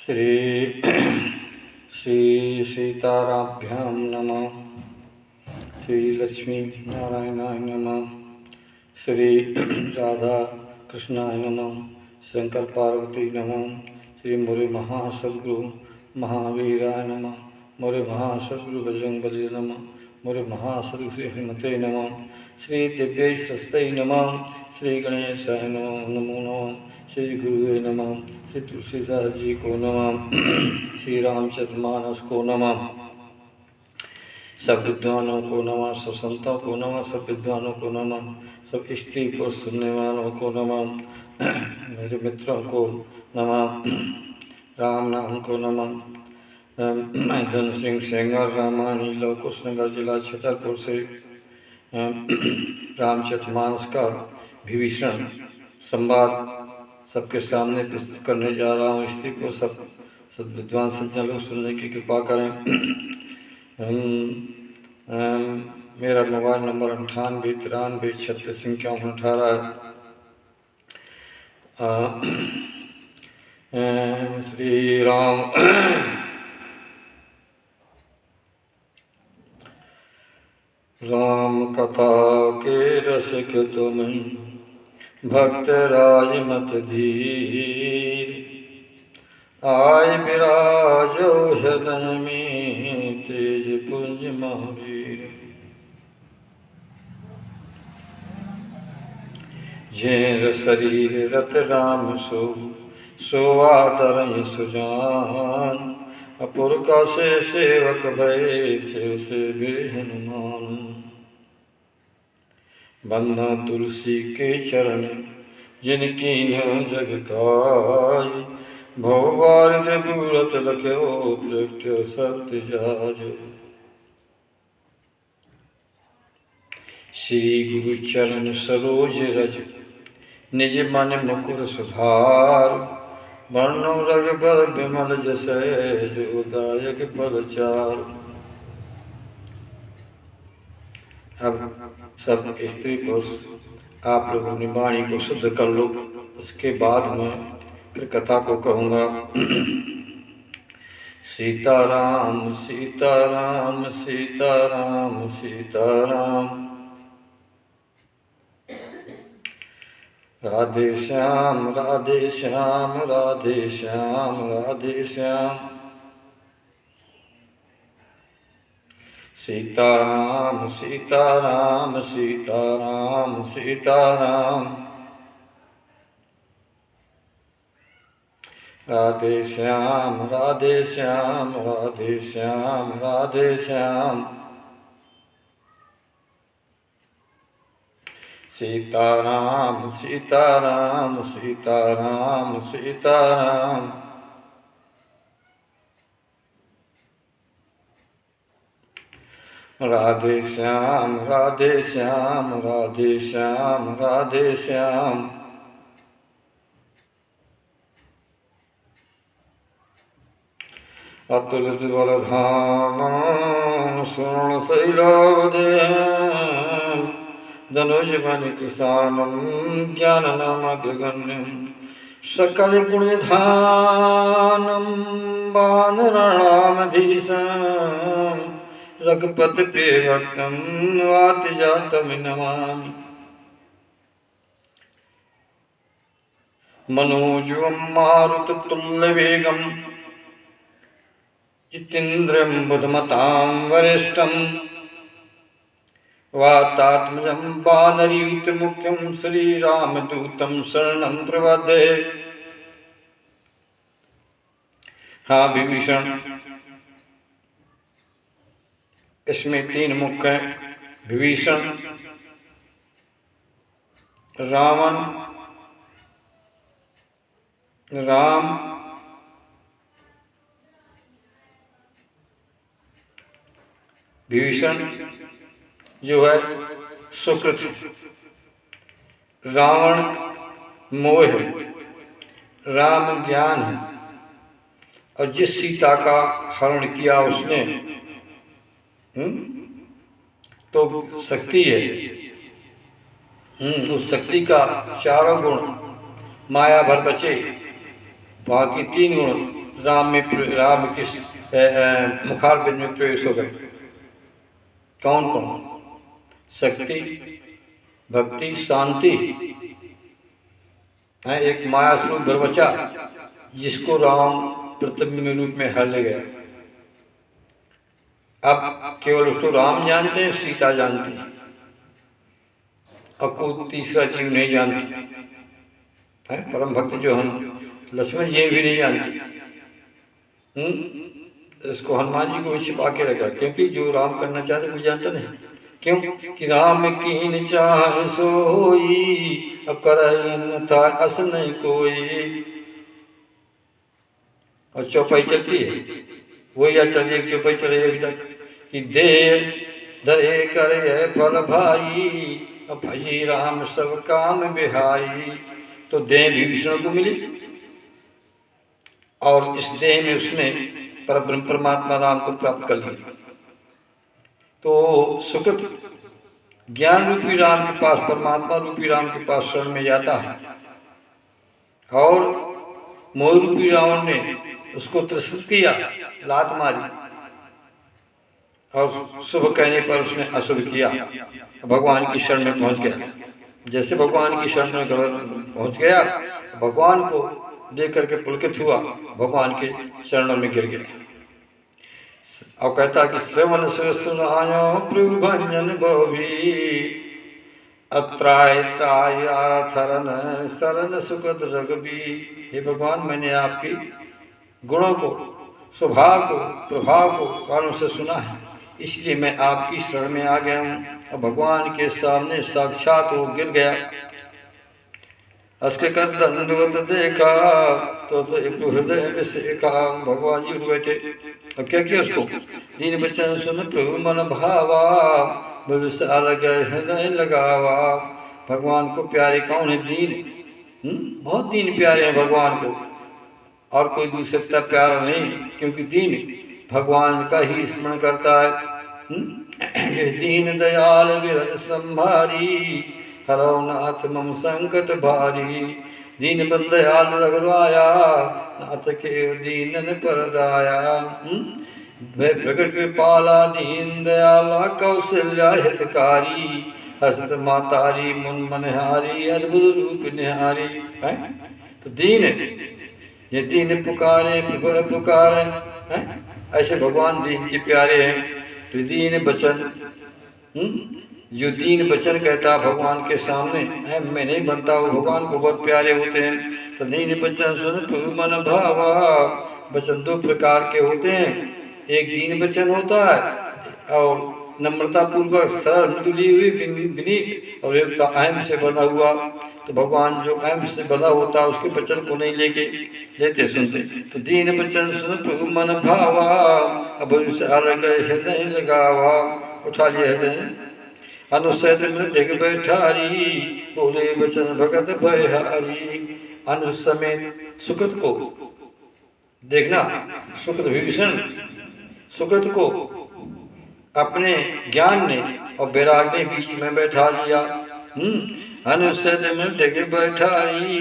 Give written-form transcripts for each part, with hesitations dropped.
श्री श्री सीताराभ्यां नमः। श्री लक्ष्मी नारायणाय नमः। श्री राधा कृष्णाय नमः। शंकर पार्वती नमः। श्री मुरु महासद्गुरु महावीराय नमः। मुरु महासद्गुरु बजरंगबली नमः। मुरु महासद्गुरु श्री हनुमते नमः। श्री दिव्यैस्तै नमः। श्री गणेशाय नमः। नमो नमः। श्री गुरुवे नमः। श्री तुलसीदास जी को नमः। श्री रामचरितमानस को नमः। सब विद्वानों को नमः। सब संतों को नमः। सब विद्वानों को नमः। सब स्त्री पुरुष सुनने वालों को नमः। मेरे मित्रों को नमः। राम नाम को नमः। मैं धन सिंह सेंगर रामानी कुशनगर जिला छतरपुर से रामचरितमानस का विभीषण संवाद सबके सामने प्रस्तुत करने जा रहा हूँ। स्त्री को सब विद्वान सज्जन लोग सुनने की कृपा करें। मेरा मोबाइल नंबर 98 93 36 51 18 है। श्री राम राम कथा के रसिक तुम भक्त राजमत धीर, आय विराजो हृदय में तेज पुंज महावीर। जेर शरीर रत राम सो आदर सुजान, अपुर का से सेवक भय से भी हनुमान। बंधा तुलसी के चरण जिनकी न जग काज, भोवारिद बूरत लख्यो पृष्ठ सत्य जाज। श्री गुरु चरण सरोज रज निज मन मुकुर सुधार, वर्णो रघुबर विमल जसै जो दायक फल चार। अब सब स्त्री पुरुष आप लोग अपनी वाणी को शुद्ध कर लो। उसके बाद में फिर कथा को कहूँगा। सीताराम सीताराम सीताराम सीताराम, राधे श्याम राधे श्याम राधे श्याम राधे श्याम। सीताराम सीताराम सीताराम सीताराम, राधे श्याम राधे श्याम राधे श्याम राधे श्याम। सीताराम सीताराम सीताराम सीताराम, राधे श्याम राधे श्याम राधे श्याम राधे श्याम। अतुलित बलधाम स्वर्ण शैलावदेहं, धनुज बन कृशानं ज्ञाननामग्रगण्यं, सकल गुणधानं वानराणामधीशं, रघुपति प्रिय भक्तं वाति जातं नमामि। मनोजवं मारुततुल्यवेगं, जितेन्द्रियं बुद्धिमतां वरिष्ठं, वातात्मजं वानरयूथमुख्यं श्रीरामदूतं शरणं प्रपद्ये। हाँ विभीषण, इसमें 3 मुख हैं। विभीषण, रावण, राम, विभीषण जो है सुकृत, रावण मोह है, राम ज्ञान है। और जिस सीता का हरण किया उसने तो शक्ति है। उस शक्ति का 4 गुण माया भर बचे, बाकी 3 गुण राम के मुखारबिंद में प्रवेश हो गए। कौन कौन? शक्ति, भक्ति, शांति है, एक माया स्वरूप बरबचा जिसको राम प्रतिबिंब रूप में हर ले गया। अब केवल उसको राम जानते हैं, सीता जानती है, और कोई तीसरा जीव नहीं जानती है। परम भक्त जो हम लक्ष्मण जी भी नहीं जानते। इसको हनुमान जी को छिपा के रखा, क्योंकि जो राम करना चाहते वो जानता नहीं। क्यों? कि राम कीन चाह सोई, कर था अस नहीं कोई। और चौपाई चलती है, वो या चल रही चौपाई चल रही है अभी तक कि दे दरे करे फल भाई, भजी राम सब काम बिहाई। तो देह भी विष्णु को मिली और इस देह में उसने परब्रह्म परमात्मा राम को प्राप्त कर लिया। तो सुकृत ज्ञान रूपी राम के पास, परमात्मा रूपी राम के पास शरण में जाता है, और मोह रूपी रावण ने उसको तिरस्कृत किया, लात मारी, और शुभ कहने पर उसने अशुभ किया, भगवान की शरण में पहुंच गया। जैसे भगवान की शरण में पहुंच गया, भगवान को देख करके पुलकित हुआ, भगवान के चरणों में गिर गया और कहता कि श्रवण सुनायो प्रभु भंजन भवी, अत्राय त्राय आथरन शरण सुखद रघुबी। हे भगवान, मैंने आपकी गुणों को, स्वभाव को, प्रभाव को कानों से सुना है, इसलिए मैं आपकी शरण में आ गया हूँ। और भगवान के सामने साक्षात वो गिर गया। अस्के कर दंडवत देखा तो हृदय में सेका। भगवान जी उठ बैठे, अब क्या किया उसको? दीन बचन सुन प्रभु मन भावा, हृदय लगावा। भगवान को प्यारे कौन है? दीन। बहुत दीन प्यारे हैं भगवान को, और कोई दूसरा प्यारा नहीं, क्योंकि दीन भगवान का ही स्मरण करता है। दीन दयाल विरज संभारी, हरो नाथ मम संकट भारी। दीन बंद दयाल रघुराया, नाथ के दीनन पर दाया। वह प्रकट कृपाला दीन दयाला, कौशल्या हितकारी। हसत मातारी मुन मनहारी, अद्भुत रूप निहारी। तो दीन, ये दीन पुकारे प्रभु पुकारे, ऐसे भगवान दीन के प्यारे हैं। तो दीन बचन, जो दीन बचन कहता भगवान के सामने है, मैं नहीं बनता, वो भगवान को बहुत प्यारे होते हैं। तो दीन बचन सुन प्रभु मन भावा। बचन दो प्रकार के होते हैं, एक दीन बचन होता है और नम्रता पूर्वक सरल मृदुली हुई विनीत, और एक अहम से बना हुआ। तो भगवान जो अहम से बना होता है उसके वचन को नहीं लेते सुनते। तो दीन बचन सुन प्रभु मन भावा, अब अलग हृदय लगावा। उठा लिया हृदय, अनुसैत मृदग बैठारी, बोले वचन भगत भयहारी। अनुस समेत सुकृत को देखना, सुकृत विभीषण सुकृत को अपने ज्ञान ने और वैराग ने बीच में बैठा लिया। अनुसैत मृदग बैठारी,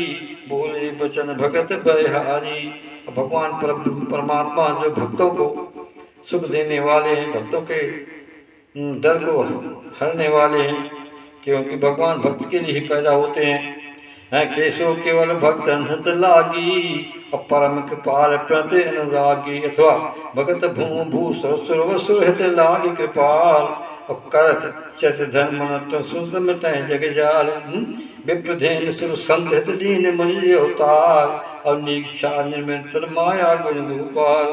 बोले वचन भगत भयहारी। भगवान परमात्मा जो भक्तों को सुख देने वाले हैं, भक्तों के डर को हरने वाले हैं, क्योंकि भगवान भक्त के लिए ही पैदा होते हैं। केशव केवल भक्त हत लागी, और परम कृपाल प्रति अनुरागी। अथवा भगत भूम भूसुर हित लाग कृपाल, और करत चत धर्म मन सुंदर तय जग जाल। विप्रधेन सुर संत हित दीन मुनि अवतार, और नीक्षा निर्मित माया गुण गोपाल।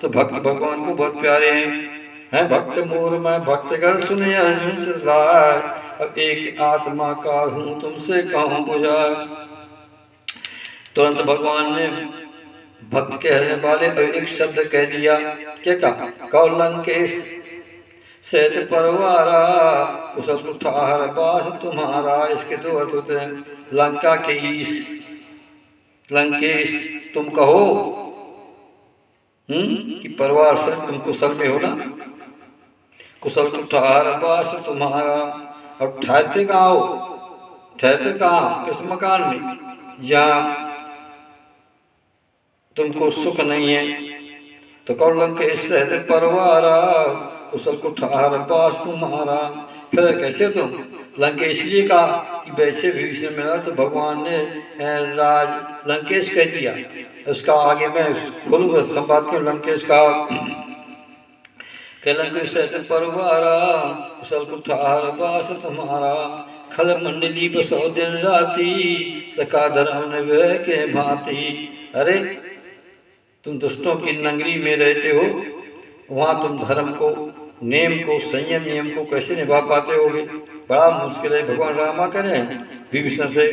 तो भक्त भगवान को बहुत प्यारे हैं। भक्त मोर मैं भक्त कर सुने अर्जुन चिल्लाए, अब एक आत्मा का हूँ तुमसे कहूँ बुझाए। तुरंत भगवान ने भक्त कहने वाले एक शब्द कह दिया। क्या कहा? कौलंकेश सैत परवारा, कुशल कुठार बास तुम्हारा। इसके दो अर्थ होते हैं। लंका के ईश, लंकेश तुम कहो कि परिवार से तुम कुशल में हो ना। कुशल कुठार बास तुम्हारा, और ठहरते कहाँ हो? ठहरते कहाँ? किस मकान में? जहाँ तुमको सुख नहीं है। तो कौन लंकेश सहज परवारा, कुशल कुठार पास तुम्हारा। फिर कैसे तुम लंकेश जी का कि वैसे विभीषण मिला तो भगवान ने राज लंकेश कह दिया। उसका आगे मैं खोलूंगा संवाद क्यों लंकेश का। लंकेश सहज परवारा, कुशल कुठार पास तुम्हारा। खल मंडली बसो दिन राती, सका धर्म निभय के भांति। अरे तुम दुष्टों की नगरी में रहते हो, वहाँ तुम धर्म को, नेम को, संयम नियम को कैसे निभा पाते होगे? बड़ा मुश्किल है। भगवान रामा करें विभीषण से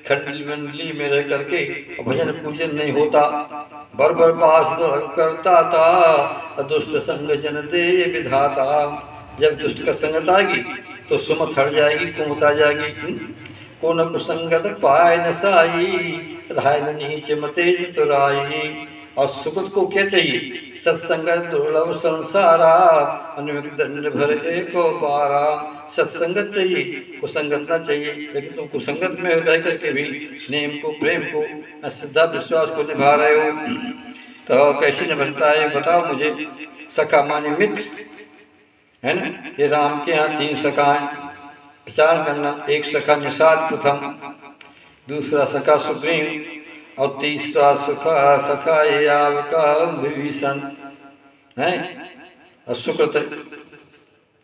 खंडली मंडली में रह करके भजन पूजन नहीं होता, बर बर पास करता था, दुष्ट संग जन दे विधाता। जब दुष्ट का संगत आएगी तो सुमत हट जाएगी, कुमत आ जाएगी। को न कुसंगत पाए न साई, राय न नीच मते चतुराई। और सुगत को क्या चाहिए? सत्संगत दुर्लभ संसारा, अनविक दंड भर एको पारा। सत्संगत चाहिए, कुसंगत ना चाहिए। लेकिन तुम कुसंगत में रह करके भी नेम को, प्रेम को, श्रद्धा विश्वास को निभा रहे हो, तो कैसे निभता है बताओ मुझे। सखा माने मित्र है ना। ये राम के यहाँ 3 सखा हैं, विचार करना। एक सखा निषाद प्रथम, दूसरा सखा सुग्रीव और तीसरा सखा आपका विभीषण है। और सुकृत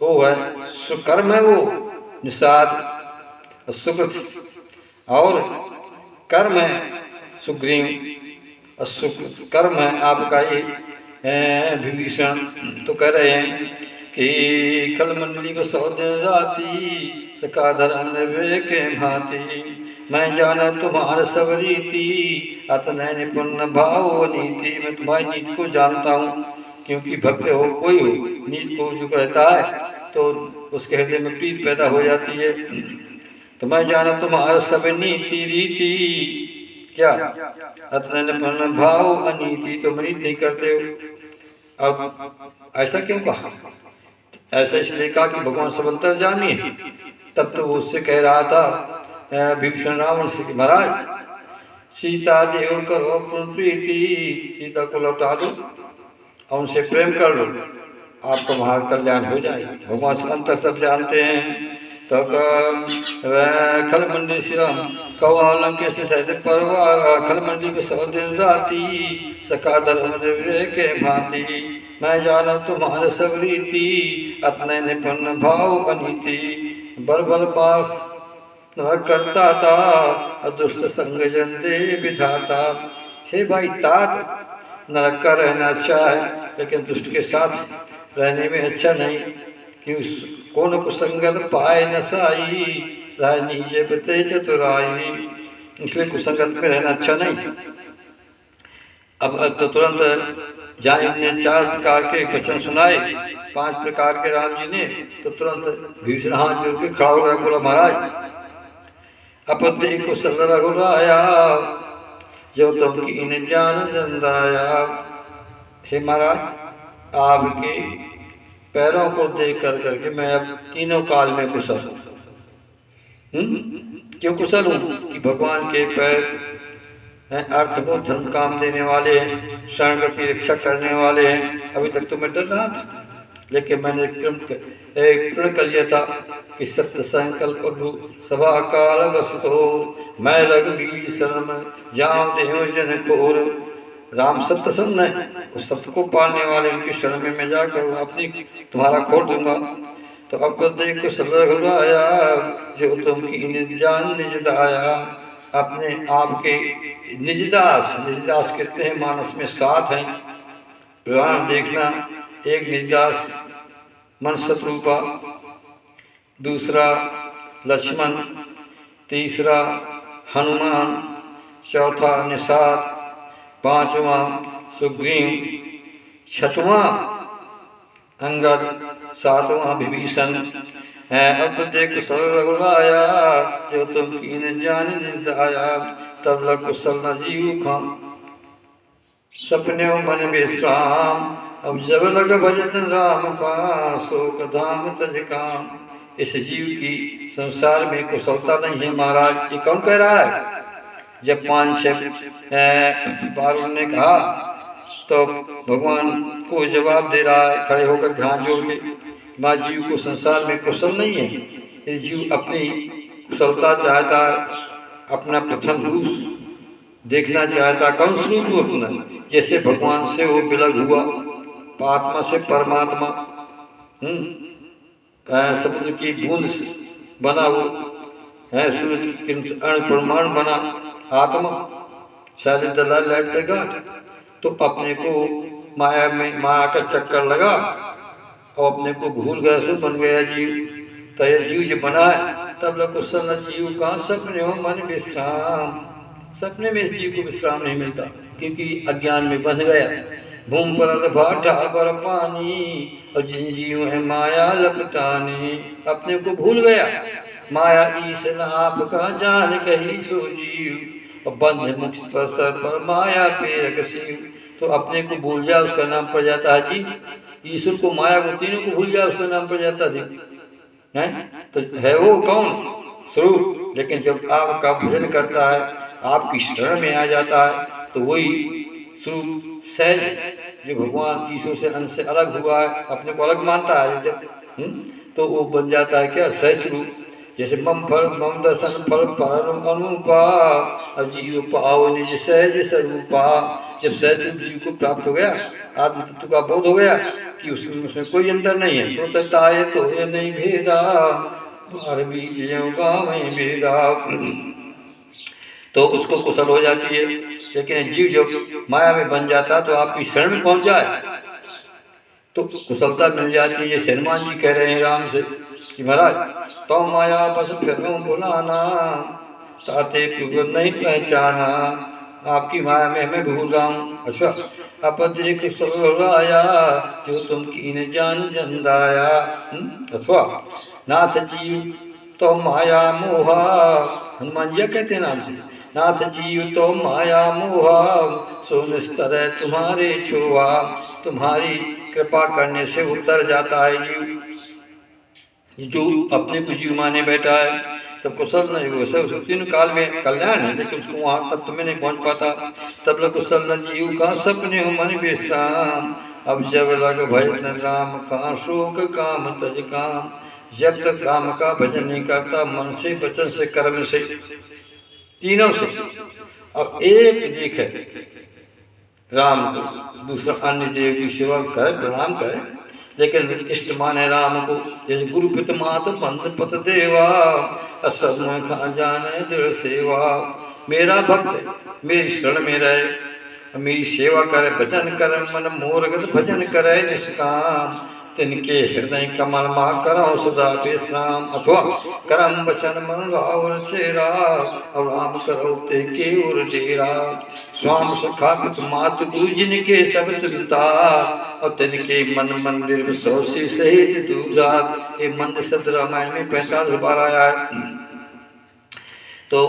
वो है, सुकर्म है वो निषाद, और सुकृत और कर्म है सुग्रीव, और सुकृत कर्म है आपका ये विभीषण। तो कह रहे हैं कि खल मंडली को 100 दिन राती, सका धर्म निभय के भांति। मैं जाना तुम्हारा सब रीति, अतनय निपुण भाव नीति। मैं तुम्हारी नीति को जानता हूँ, क्योंकि भक्त हो कोई हो, नीति को जो कहता है तो उसके हृदय में प्रीत पैदा हो जाती है। तो मैं जाना तुम्हारा सब नीति रीति, क्या अतनय निपुण भाव अनीति। तो नीति नहीं करते हो। अब ऐसा क्यों कहा? ऐसा इसलिए कहा कि भगवान सब अंतर्यामी है। तब तो वो उससे कह रहा था विभीषण रावण से, महाराज सीता देव करो पूर्ण प्रीति, सीता को लौटा दो और उनसे प्रेम कर लो, आपका महाकल्याण हो जाएगा। भगवान से अंतर सब जानते हैं। तो खल मंडी श्याम कौलंके से सहज परवारा, खल मंडी को 100 दिन राती, सका धर्म के भांति। मैं जाना तुम्हारे सब रीति, अतनय निपुण भाव अनीति। बरबल पास न करता था, अदुष्ट संग जन दे विधाता। हे भाई तात, नरक का रहना अच्छा है, लेकिन दुष्ट के साथ रहने में अच्छा नहीं। क्यों? कौन कुसंगत पाए न साई, राय नीचे बते चतुराई। इसलिए कुसंगत में रहना अच्छा नहीं। अब तो तुरंत जहाँ ने 4 प्रकार के वचन सुनाए, 5 प्रकार के राम जी ने, तो तुरंत भीषण हाथ जोड़ के खड़ा हो गया, बोला महाराज अपदे कुशल रघुराया, जो तुम कीन जान दंदाया। हे महाराज, आपके पैरों को देख कर करके मैं अब तीनों काल में कुशल हूँ। क्यों कुशल हूँ? कि भगवान के पैर हैं, अर्थ को धर्म काम देने वाले हैं, शरणगति रक्षा करने वाले हैं। अभी तक तो मैं डर रहा था, लेकिन मैंने प्रण कर लिया था कि सत्य संकल्प प्रभु सभा काल वसतो, मैं रघुबीर शरण जाऊं देव जन खोर। राम सत्य संग है, उस सत्य को पालने वाले उनकी शरण में मैं जाकर अपनी तुम्हारा खोल दूंगा। तो अब तो देखो सलरघुराया, जो तुम की जान निज दाया। अपने आप के निजदास, निजदास कहते हैं मानस में 7 हैं। पुराण देखना, एक निजदास मन शत्रुपा, दूसरा लक्ष्मण, तीसरा हनुमान, चौथा निषाद, 5वां सुग्रीव, 6वां अंगद, 7वां विभीषण। अब देखो रघुराया, जो तुम कीन जान दाया। तब लग कुशल न जीव खाम, सपने मन विश्राम। अब जब लग भजन राम का, शोक धाम तज काम। इस जीव की संसार में कुशलता नहीं है महाराज। ये कौन कह रहा है? जब 5-6 बार उन्होंने कहा तो भगवान को जवाब दे रहा है खड़े होकर हाथ जोड़ के, माँ जीव को संसार में कुशल नहीं है। ये जीव अपनी कुशलता चाहता है, अपना प्रथम रूप देखना चाहता, कौन सा रूप अपना, जैसे भगवान से वो विलग हुआ, आत्मा से परमात्मा, समुद्र की बूंद बना वो है, सूरज की अणु परमाणु बना आत्मा, शायद दलाल लैटते गाट, तो अपने को माया में माया का चक्कर लगा और अपने को भूल गया, सो बन गया जीव। तो यह जीव जो बना है तब लोग कुशल जीव कहाँ सपने हो मन विश्राम, सपने में इस जीव को विश्राम नहीं मिलता क्योंकि अज्ञान में बंध गया। भूम पर भाटा पर पानी और जिन जीव है माया लपटानी, अपने को भूल गया, माया ईश आपका जान कही सो जीव, और बंध मुख पर सर पर माया पे शिव। तो अपने को भूल जाए उसका नाम पड़ जाता है जी, ईश्वर को माया को तीनों को भूल जाए उसका नाम पड़ जाता है। तो है वो कौन स्वरूप, लेकिन जब आपका भजन करता है, आपकी शरण में आ जाता है, तो वही स्वरूप सहज जो भगवान ईश्वर से अंश से अलग हुआ है, अपने को अलग मानता है जब तो वो बन जाता है क्या सहज स्वरूप। जैसे मम फल मम दर्शन फल परम अनुपा, जीव पाओ निज सहज स्वरूपा। जब सहज स्वरूप जीव को प्राप्त हो गया, आत्म तत्व का बोध हो गया कि उसमें कोई अंतर नहीं है, सोतता है तो ये नहीं भेदा, बार बीच गाँव में भेदा, तो उसको कुशल हो जाती है। लेकिन जीव जब माया में बन जाता तो आपकी शरण में पहुंच जाए तो कुशलता मिल जाती है। ये हनुमान जी कह रहे हैं राम से कि महाराज तो माया बस फिर बुलाना, ताते प्रभु नहीं पहचाना, आपकी माया में मैं भूल रहा हूँ। अच्छा अब देख आया जो तुम कीन जान जंदाया, अथवा नाथ जीव तो माया मोहा, हनुमान जी कहते हैं नाम से, नाथ जीव तो माया मोहा, सो निस्तर तुम्हारे छुआ, तुम्हारी कृपा करने से उतर जाता है जीव। जो अपने को जीव माने बैठा है तब कुशल नहीं हो, सब तीनों काल में कल्याण है, लेकिन उसको वहाँ तक तुम्हें नहीं पहुँच पाता, तब लोग कुशल न जीव का सपने हो मन विश्राम। अब जब लग भजन राम का शोक काम तज काम, जब तक राम का भजन नहीं करता मन से वचन से कर्म से तीनों से, अब एक देख है राम को, दूसरा अन्य देव की सेवा करे प्रणाम करे, लेकिन इष्ट माने राम को। जैसे गुरु पित मात पंथ पत देवा, असद में खा जाने दृढ़ सेवा। मेरा भक्त मेरी शरण में रहे, मेरी सेवा करे, भजन करे, मन मोरगत भजन करे निष्काम, तिनके हृदय कमल मा करो सदा विश्राम। अथवा करम वचन मन रावण चेरा, और राम करो ते के उर डेरा। स्वाम सखा पित मात गुरु जिनके शब्द पिता, और तिनके मन मंदिर सौसी सहित दूरात। ये मंदिर शब्द रामायण में 45 बार आया है। तो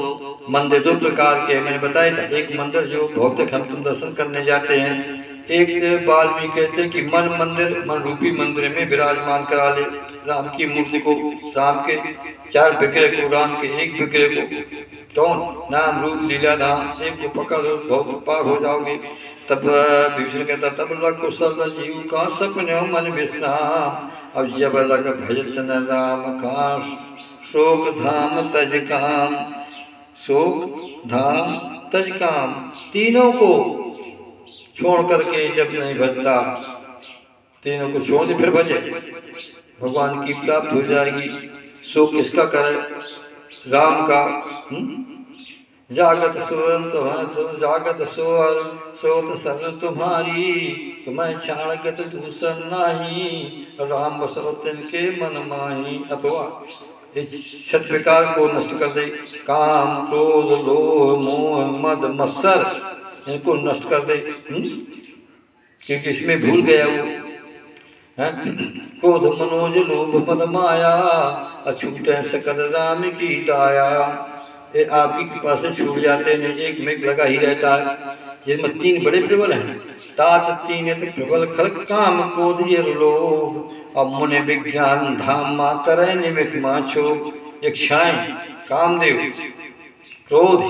मंदिर दो प्रकार के मैंने बताया था, एक मंदिर जो भौतिक हम तुम दर्शन करने जाते हैं, एक वाल्मीकि कहते हैं कि मन मंदिर, मन रूपी मंदिर में विराजमान करा ले राम की मूर्ति को, राम के 4 विग्रह को, राम के 1 विग्रह को, कौन नाम रूप लीला धाम, एक को पकड़ लो बहुत पार हो जाओगे। तब विभीषण कहता तब लग कुशल जीव का सपने मन विश्राम, अब जब लग भजन राम का शोक धाम तज काम, शोक धाम तज काम। तीनों को छोड़ करके जब नहीं भजता, तीनों को छोड़ दे फिर भजे, भगवान की प्राप्त हो जाएगी। शोक किसका करे? राम का। जागत सोन तुम्हारा, जागत सोल सोत सन तुम्हारी, तुम्हें छाणगत दूसर नाही, राम बसो तिनके मन माही। अथवा इस छत विकार को नष्ट कर दे, काम क्रोध लोभ मोह मद मत्सर, इनको नष्ट कर दे, क्योंकि इसमें भूल गया वो है। क्रोध मनोज लोभ मद माया, अछूट सकल राम की दाया। ये आपकी कृपा से छूट जाते हैं, एक में लगा ही रहता है। जिसमें 3 बड़े प्रबल हैं, तात 3 प्रबल खलक काम क्रोध ये लोभ, अब मुनि विज्ञान धाम मा करे निमित माछो। एक छाए कामदेव, क्रोध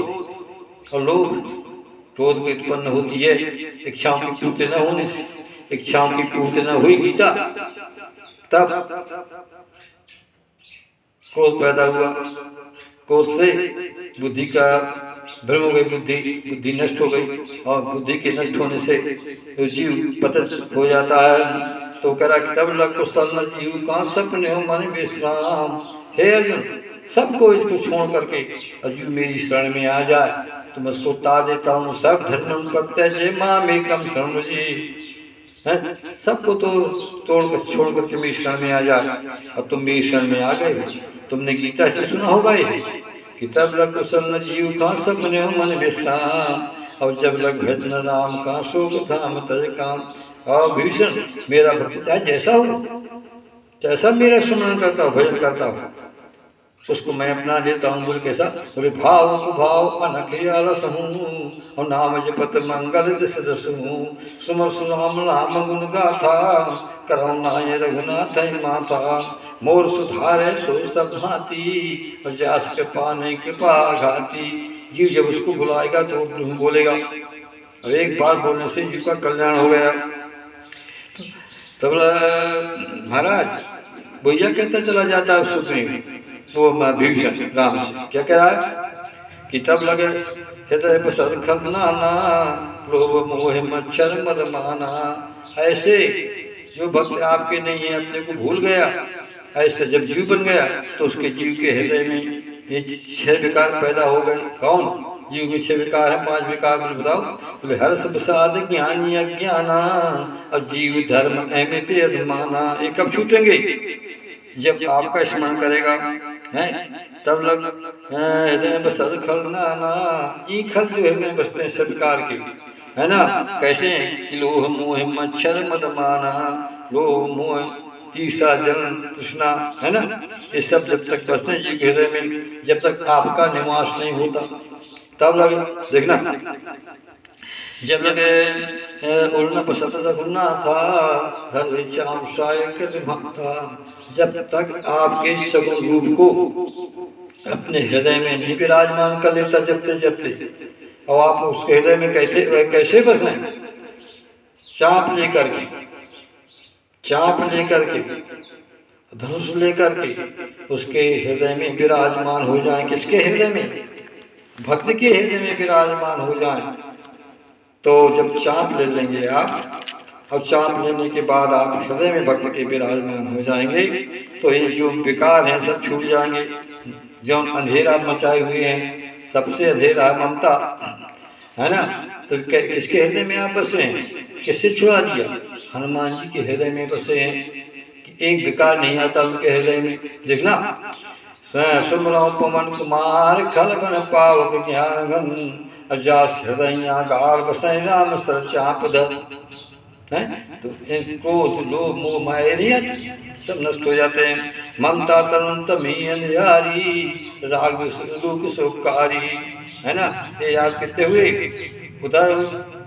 और लोभ क्रोध में उत्पन्न होती है इच्छाओं की पूर्ति न होने से। इच्छाओं की पूर्ति न हुई गीता तब क्रोध पैदा हुआ। क्रोध से बुद्धि का भ्रम हो गई, बुद्धि नष्ट हो गई, और बुद्धि के नष्ट होने से जीव पतित हो जाता है। तो करा कि तब लग कुशल न जीव का सपने हो मन विश्राम। हे अर्जुन, सबको इसको छोड़ करके अर्जुन मेरी शरण में आ जाए तो मैं उसको उतार देता हूँ। सब धर्म प्रत्यय माँ में कम शरण जी, सबको तो तोड़कर छोड़ करके मेरी शरण में आ जाए। और तुम मेरी शरण में आ गए। तुमने गीता से सुना होगा इसे कि तब लग कुशल न जीव का सपने हो मन विश्राम। अब जब लग भज न राम का शोक धाम तज काम। और भीषण मेरा भक्त चाहे जैसा हो, जैसा मेरा सुमरण करता हो, भजन करता हो, उसको मैं अपना लेता हूँ। बोल कैसा? बोले भाव को भाव अनखियालस हूँ और नाम जपत मंगल दिस दसूँ। सुमर सुनाम नाम गुण गाथा करुणा ये रघुनाथ माथा। मोर सुधारे सो सब भांति और जास कृपा ने कृपा घाती। जीव जब उसको बुलाएगा तो बोलेगा, और एक बार बोलने से जीव का कल्याण हो गया। तब महाराज भैया कहता चला जाता है सुप्रीम वो भीषण राम से क्या कह रहा है कि तब लगे हृदय पर खलनाना लोभ मोह मच्छर मद माना। ऐसे जो भक्त आपके नहीं है, अपने को भूल गया, ऐसे जब जीव बन गया तो उसके जीव के हृदय में ये 6 विकार पैदा हो गए। कौन? जीव में 6 विकार है। 5 विकार बोले बताओ? बोले हर्ष प्रसाद ज्ञानी अज्ञाना और जीव धर्म अमित अधमाना। ये कब छूटेंगे? जब आपका स्मरण करेगा है तब लग हृदय में सद खल नाना। ये खल जो हृदय में बसते हैं सब विकार के, है ना? कैसे हैं? लोह मोह मच्छर मद माना। लोह मोह ईर्षा जलन तृष्णा, है ना? ये सब जब तक बसते हैं जीव के हृदय में, जब तक आपका निवास नहीं होता तब लगे देखना। जब लगे उड़ना पसंद गुना था था। जब तक आपके सगुण रूप को अपने हृदय में नहीं विराजमान कर लेता जबते जबते, और आप उसके हृदय में कैसे बसे? चाप लेकर के, चाप लेकर के, धनुष लेकर के उसके हृदय में विराजमान हो जाए। किसके हृदय में? भक्त के हृदय में विराजमान हो जाए। तो जब चाप ले लेंगे आप, और चाप लेने के बाद आप हृदय में भक्त के विराजमान हो जाएंगे तो ये जो विकार हैं सब छूट जाएंगे। जो अंधेरा मचाए हुए हैं, सबसे अंधेरा ममता, है ना? तो किसके हृदय में आप बसे हैं? किससे छुड़ा दिया? हनुमान जी के हृदय में बसे हैं कि एक विकार नहीं आता उनके हृदय में। देखना, सुमरो पवन कुमार खल बन पावक ज्ञान घन अजास हृदय गार बसै राम सर चाप धर। तो क्रोध लोभ मोह माया सब नष्ट हो जाते हैं। ममता तरुण तमी अंधियारी राग लोक सुखकारी, है ना? ये याद करते हुए उधर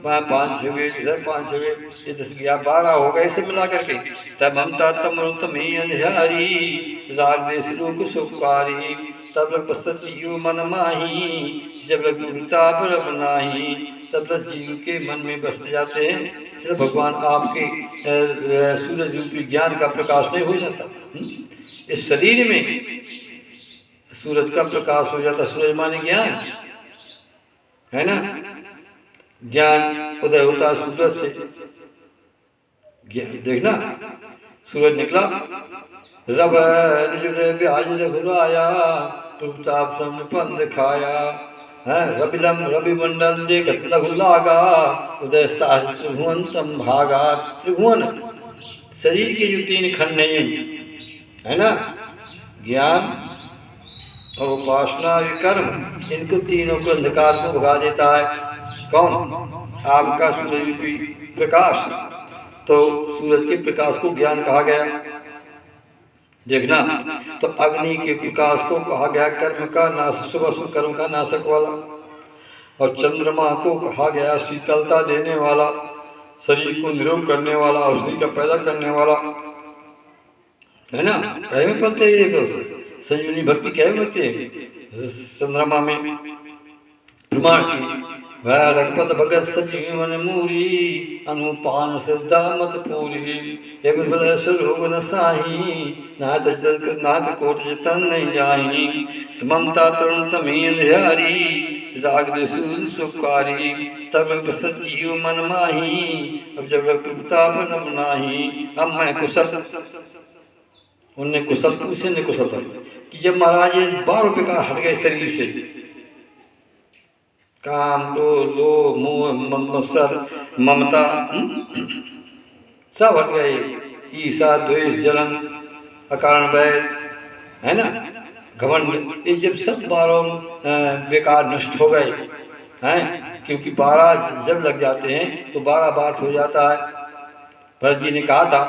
5 हुए, इधर 5 हुए, ये 10 गया 12 हो गए सब मिला करके। तब ममता तरुण तमी अंधियारी राग देश लोक सुखकारी। तब लग सचिव मन माही जब लग उल्टा बरब नाही। तब तक जीव के मन में बस जाते हैं। जब भगवान आपके सूरज रूपी ज्ञान का प्रकाश नहीं हो जाता, इस शरीर में सूरज का प्रकाश हो जाता। सूरज माने ज्ञान, है ना? ज्ञान उदय होता सूरज से। देखना, सूरज निकला रब ब्याज रघुराया प्रताप संपन्न दिखाया। रवि मंडल देखत लघु लागा उदय त्रिभुवन भागा। त्रिभुवन शरीर के जो 3 खंड नहीं है ना? ज्ञान और उपासना कर्म, इनको तीनों को अंधकार को भगा देता है। कौन? आपका सूरज रूपी प्रकाश। तो सूरज के प्रकाश को ज्ञान कहा गया। देखना, तो अग्नि के प्रकाश को कहा गया कर्म का नाश, सुबह कर्म का नाशक वाला। और चंद्रमा को कहा गया शीतलता देने वाला, शरीर को निरोग करने वाला, औषधि का पैदा करने वाला, है ना? कहे में पढ़ते हैं संजीवनी भक्ति कहे में होती है चंद्रमा में। प्रमाण की वह रघुपत भगत सजीवन मूरी अनुपान सिद्धा मत पूरी ये बिरबल रोग न साही नाथ कोट जतन नहीं जाही ममता तरुण तमी अंधियारी राग दूर सुकारी तब सजीव मन माही अब जब रघुताप न नाही अब मैं कुशल उनने कुशल पूछे ने कुशल कि जब महाराज ये 12 विकार हट गए शरीर से काम क्रोध लोभ मोह मत्सर ममता सब हट गए ईर्षा द्वेष जलन अकारण वैर है ना घमंड ये जब सब 12 बेकार नष्ट हो गए हैं क्योंकि 12 जब लग जाते हैं तो 12 बात हो जाता है। भरत जी ने कहा था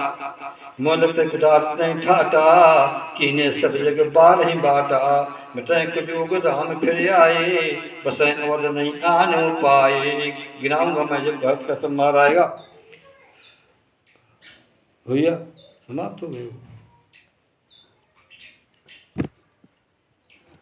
मोलक कुटात नहीं ठाटा कि ने सब जगह 12 ही बाटा मिटाए कुजोग राम फिर आए बस अवध नहीं आने पाए। गिनाऊंगा मैं जब भरत का संहार आएगा। भैया समाप्त हो गए।